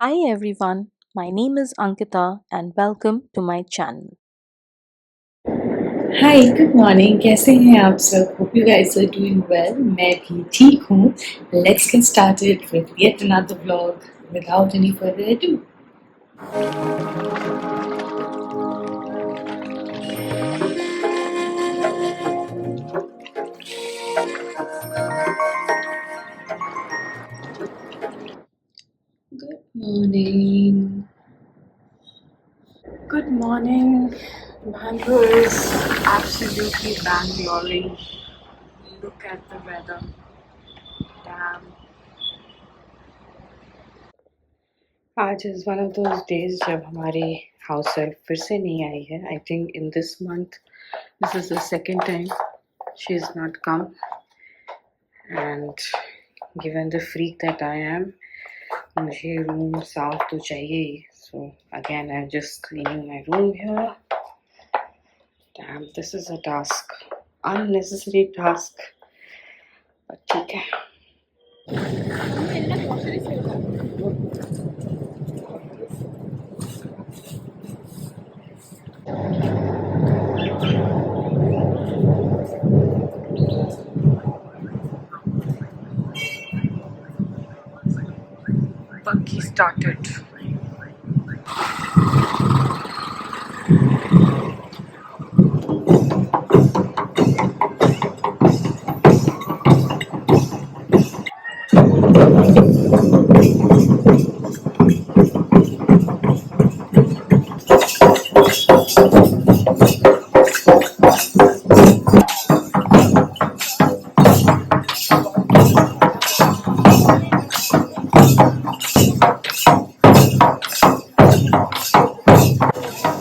Hi everyone, my name is Ankita and welcome to my channel. Hi good morning, कैसे हैं आप सब? Hope you guys are doing well. मैं भी ठीक हूँ। Let's get started with yet another vlog without any further ado. Good morning. Good morning. Bangalore is absolutely Bangaloring. Look at the weather. Damn. आज is one of those days जब हमारी house help फिर से नहीं आई है. I think in this month, this is the second time she has not come. And given the freak that I am, मुझे room साफ तो चाहिए ही. So again, I'm just cleaning my room here. Damn, this is a task. Unnecessary task. But ठीक है. Buggy started.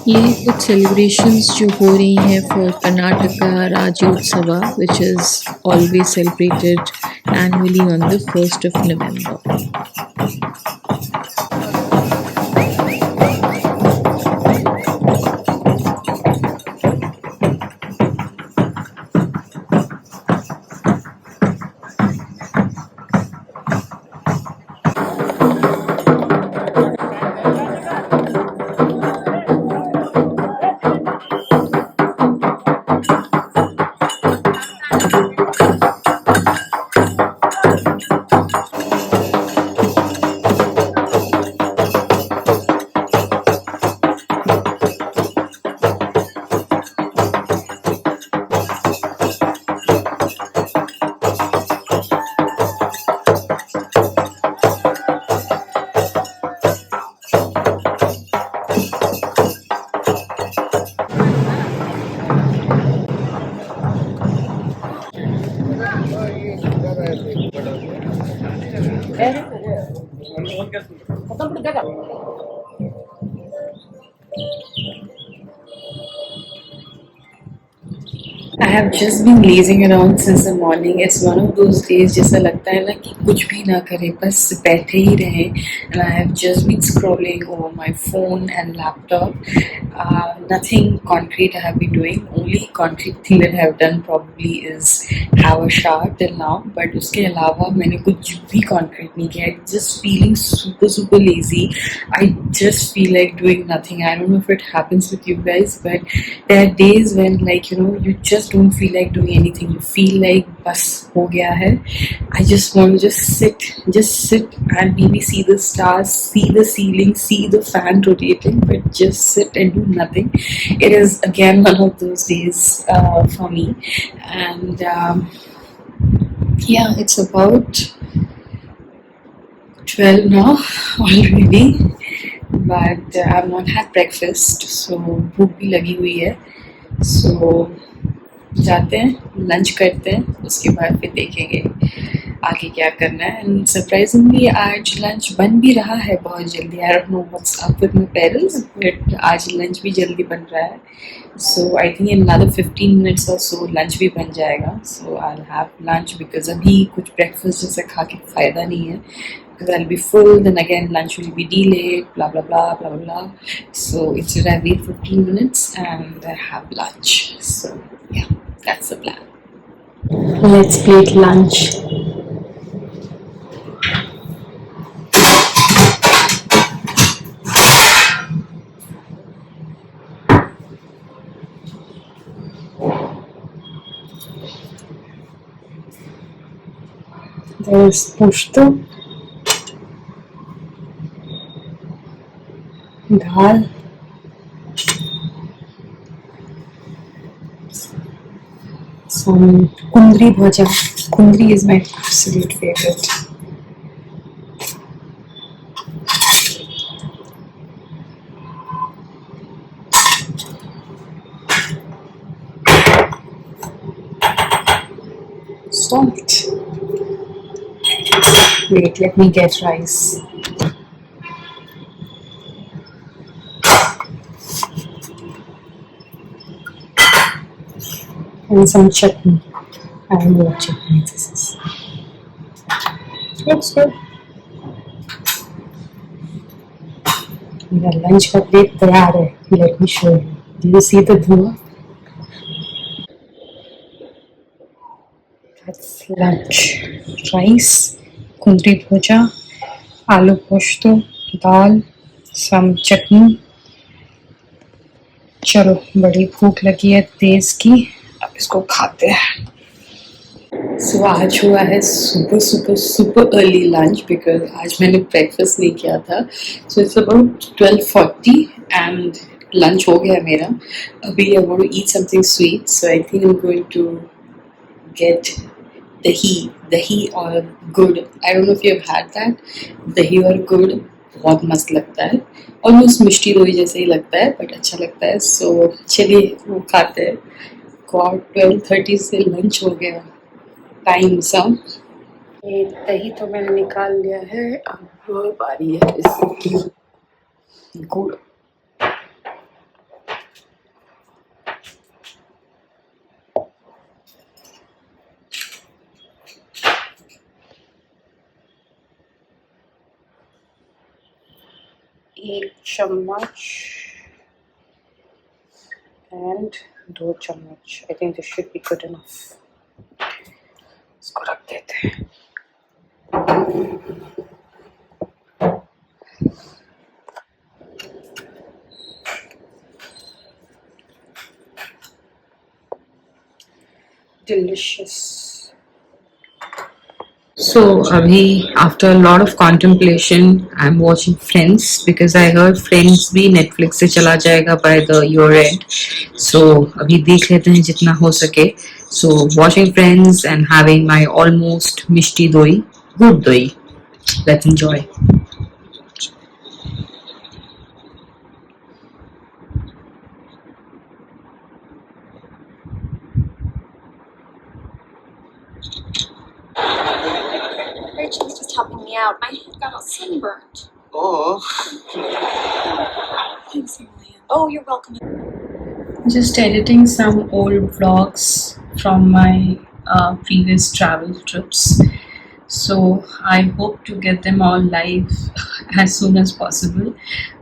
ये कुछ celebrations जो हो रही हैं for Karnataka Rajyotsava which is always celebrated annually on the 1st of November. I have just been lazing around since the morning. It's one of those days जैसा लगता है ना कि कुछ भी ना करें, बस बैठे ही रहें. And I have just been scrolling over my phone and laptop. Nothing concrete I have been doing. Only concrete thing that I have done probably is have a shower till now. But उसके अलावा मैंने कुछ भी concrete नहीं किया. Just feeling super lazy. I just feel like doing nothing. I don't know if it happens with you guys, but there are days when you just don't feel like doing anything. You feel like bas ho gaya hai. I just want to just sit and maybe see the stars, see the ceiling, see the fan rotating, but just sit and do nothing. It is again one of those days for me. And yeah, it's about 12 now already, but I've not had breakfast, so भूख भी लगी हुई है. So जाते हैं, lunch करते हैं, उसके बाद फिर देखेंगे आगे क्या करना है. एंड सरप्राइजिंगली आज लंच बन भी रहा है बहुत जल्दी. I don't know what's up with my parents, but आज लंच भी जल्दी बन रहा है. So I think in another 15 minutes और सो लंच भी बन जाएगा. So I will have lunch because अभी कुछ ब्रेकफास्ट जैसे खा के फ़ायदा नहीं है. Because I'll be full, then again lunch will be delayed, blah blah blah blah blah. So instead I wait 15 minutes and I have lunch. So yeah, that's the plan. Let's plate lunch. there's pushto, dal, some kundri bhaja. Kundri is my absolute favorite. Salt. Wait, let me get rice. And some chutney. I don't know what chutney this is. Looks good. मेरा lunch का plate तैयार है. Let me show you. Do you see the धुआं? That's lunch. Rice, kundri bhoja, aloo posto, dal, some chutney. चलो बड़ी भूख लगी है तेज की, अब इसको खाते हैं. सो आज हुआ है सुपर अर्ली लंच बिकॉज आज मैंने ब्रेकफास्ट नहीं किया था. So it's about 12:40 and lunch हो गया मेरा. अभी I want to eat something sweet, so I think I am going to get dahi और gur. I don't know if you have had that. Dahi और गुड़ बहुत मस्त लगता है, ऑलमोस्ट मिष्टी दोई जैसे ही लगता है बट अच्छा लगता है. सो चलिए वो खाते हैं. गॉड 12:30 से लंच हो गया. टाइम सम. ये दही तो मैंने निकाल लिया है, अब बारी है इसकी गुड़. एक चम्मच एंड 2 चम्मच. I think this should be good enough. इसको रख देते हैं. Delicious. So, Abhi, after a lot of contemplation, I'm watching Friends because I heard Friends भी Netflix से चला जाएगा by the year end. So, अभी देख लेते हैं जितना हो सके. So, watching Friends and having my almost mishti doi, good doi. Let's enjoy. Rachel's just helping me out. My head got all sunburnt. Oh, Thanks, Emily. Oh, you're welcome. Just editing some old vlogs from my previous travel trips. So I hope to get them all live as soon as possible.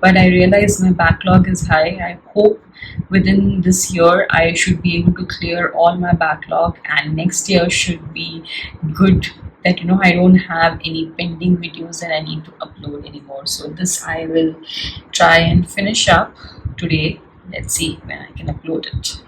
But I realize my backlog is high. I hope within this year I should be able to clear all my backlog, and next year should be good. That I don't have any pending videos that I need to upload anymore. So this I will try and finish up today. Let's see when I can upload it.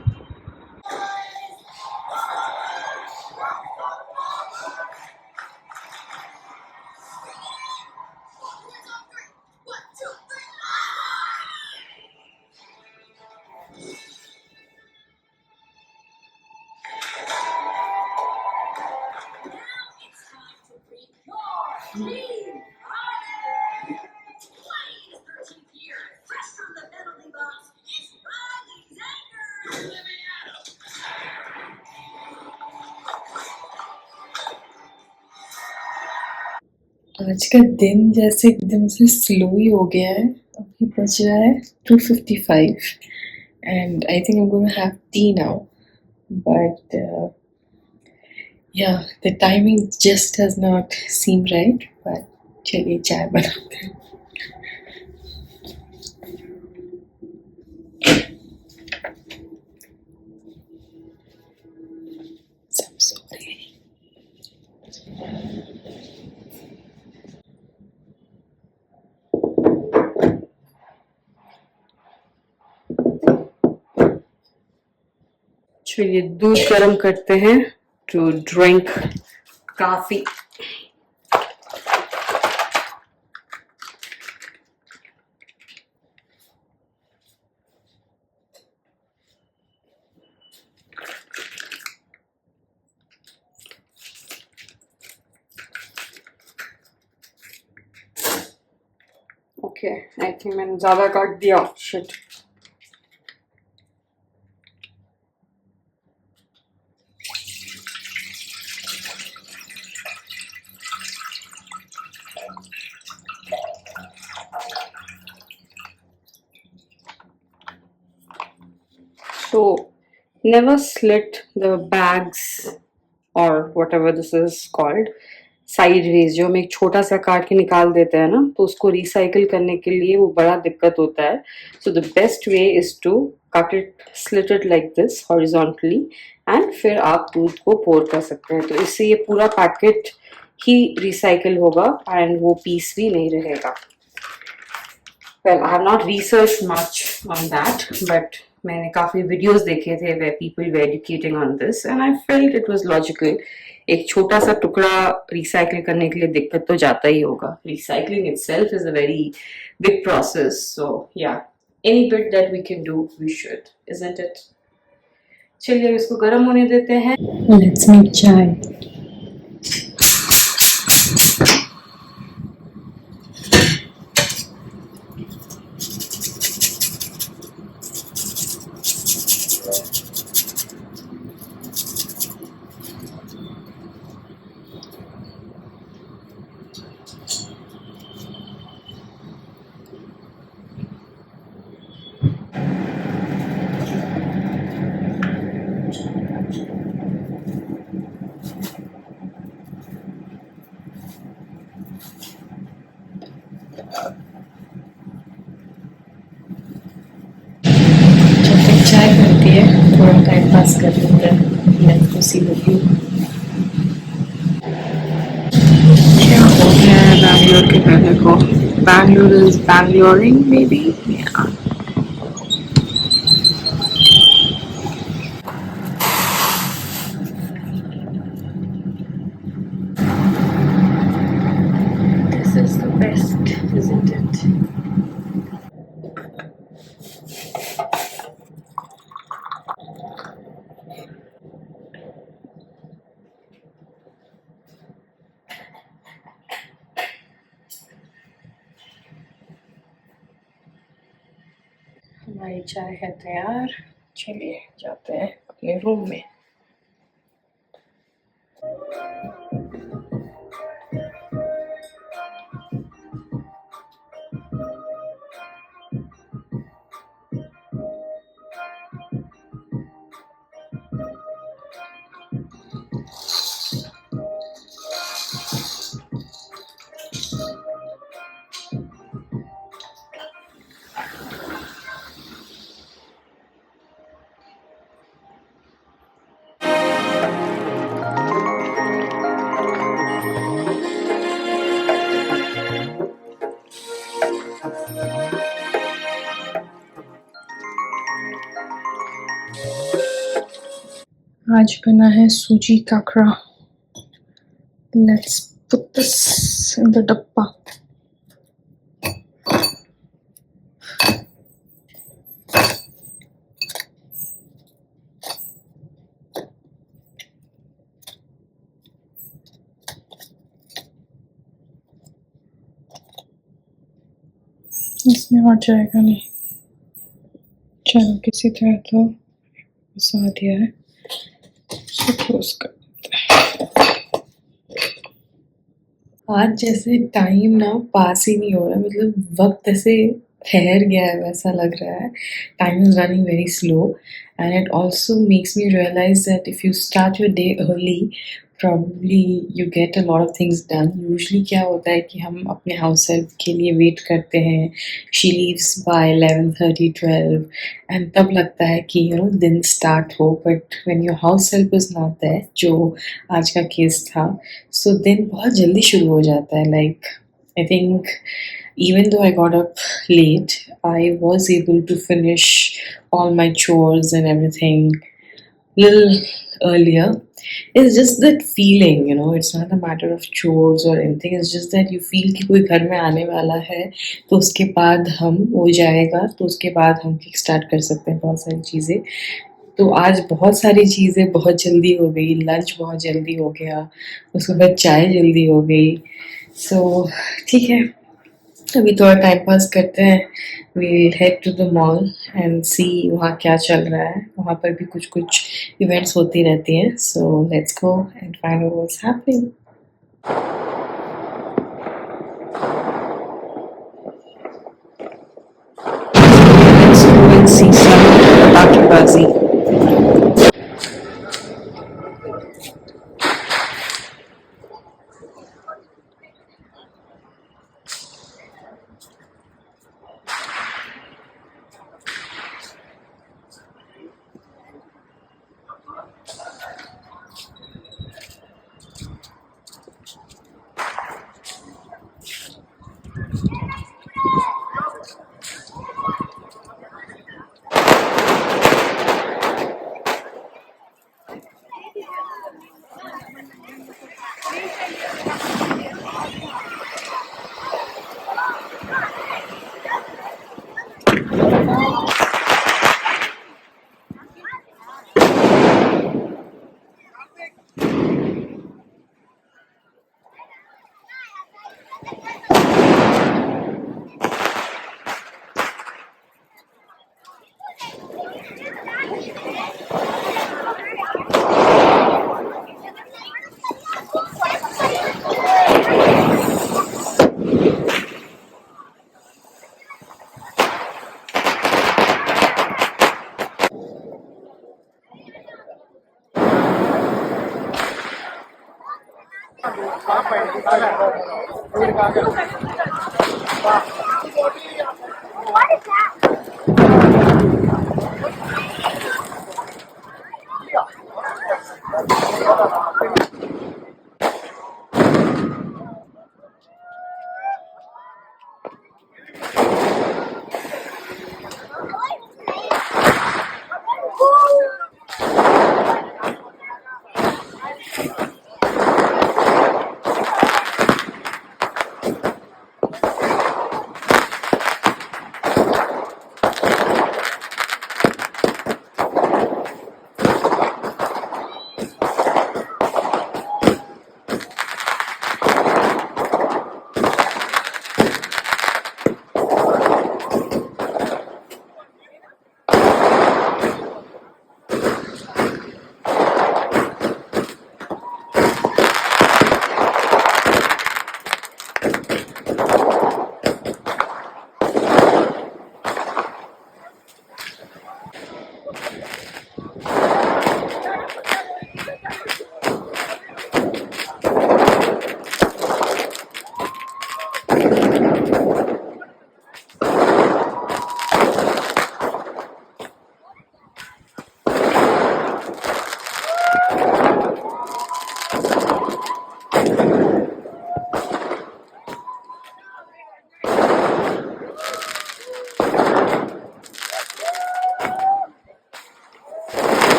आज का दिन जैसे एकदम से slow ही हो गया है. अभी बज रहा है 2:55 and I think I'm going to have tea now. But yeah, the timing just does not seem right. But चलिए चाय बनाते हैं. सब सो रहे हैं. चलिए दूध गर्म करते हैं to drink coffee. Okay, I think मैंने ज़्यादा काट दिया, shit. So, never slit the bags or whatever this is called. Side wedge जो हम एक छोटा सा काट के निकाल देते हैं ना, तो उसको रिसाइकिल करने के लिए वो बड़ा दिक्कत होता है. So the best way is to cut it, slit it like this horizontally, and फिर आप दूध को पोर कर सकते हैं. तो इससे ये पूरा पैकेट ही रिसाइकिल होगा एंड वो पीस भी नहीं रहेगा. Well, I have not researched much on that, but मैंने काफी वीडियोस देखे थे where people were educating on this, and I felt it was logical. एक छोटा सा टुकड़ा रिसाइकिल करने के लिए दिक्कत तो जाता ही होगा. Recycling itself is a very big process, so yeah, any bit that we can do, we should, isn't it? चलिए इसको गर्म होने देते हैं. Let's make chai. चाय बनती है, थोड़ा टाइम पास कर लेते हैं. Let's go see the view. क्या हो गया है बैंगलोर के पहले को? Bangalore is Bangaloring may be. This is the best, isn't it? हमारी चाय है तैयार. चलिए जाते हैं अपने रूम में. आज बना है सूजी काकड़ा. Let's put this in the डब्बा. इसमें और जाएगा नहीं. चलो किसी तरह तो फंसा दिया है. इसको क्लोज कर. आज जैसे टाइम ना पास ही नहीं हो रहा, मतलब वक्त ऐसे ठहर गया है वैसा लग रहा है. Time is running very slow, and it also makes me realise that if you start your day early, probably you get a lot of things done. Usually क्या होता है कि हम अपने हाउस हेल्प के लिए वेट करते हैं. She leaves by 11:30, 12, and तब लगता है कि दिन स्टार्ट हो. But when your house help is not there, जो आज का केस था, so दिन बहुत जल्दी शुरू हो जाता है. Like I think even though I got up late, I was able to finish all my chores and everything little earlier. It's just that feeling, it's not a matter of chores or anything. It's just that you feel कि कोई घर में आने वाला है, तो उसके बाद हम हो जाएगा, तो उसके बाद हम किक स्टार्ट कर सकते हैं बहुत सारी चीज़ें. तो आज बहुत सारी चीज़ें बहुत जल्दी हो गई. लंच बहुत जल्दी हो गया, उसके बाद चाय जल्दी हो गई. सो ठीक है, अभी थोड़ा टाइम पास करते हैं. We'll head to the mall and see वहाँ क्या चल रहा है. वहाँ पर भी कुछ कुछ events होती रहती हैं. So let's go and find out what's happening. Let's go and see some Patakabazi.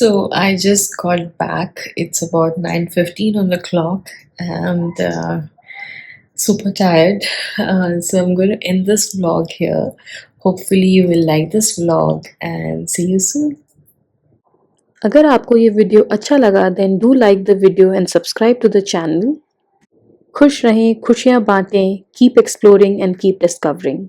So I just got back. It's about 9:15 on the clock, and super tired. So I'm going to end this vlog here. Hopefully you will like this vlog and see you soon. अगर आपको ये video अच्छा लगा then do like the video and subscribe to the channel. खुश रहें, खुशियाँ बांटें, keep exploring and keep discovering.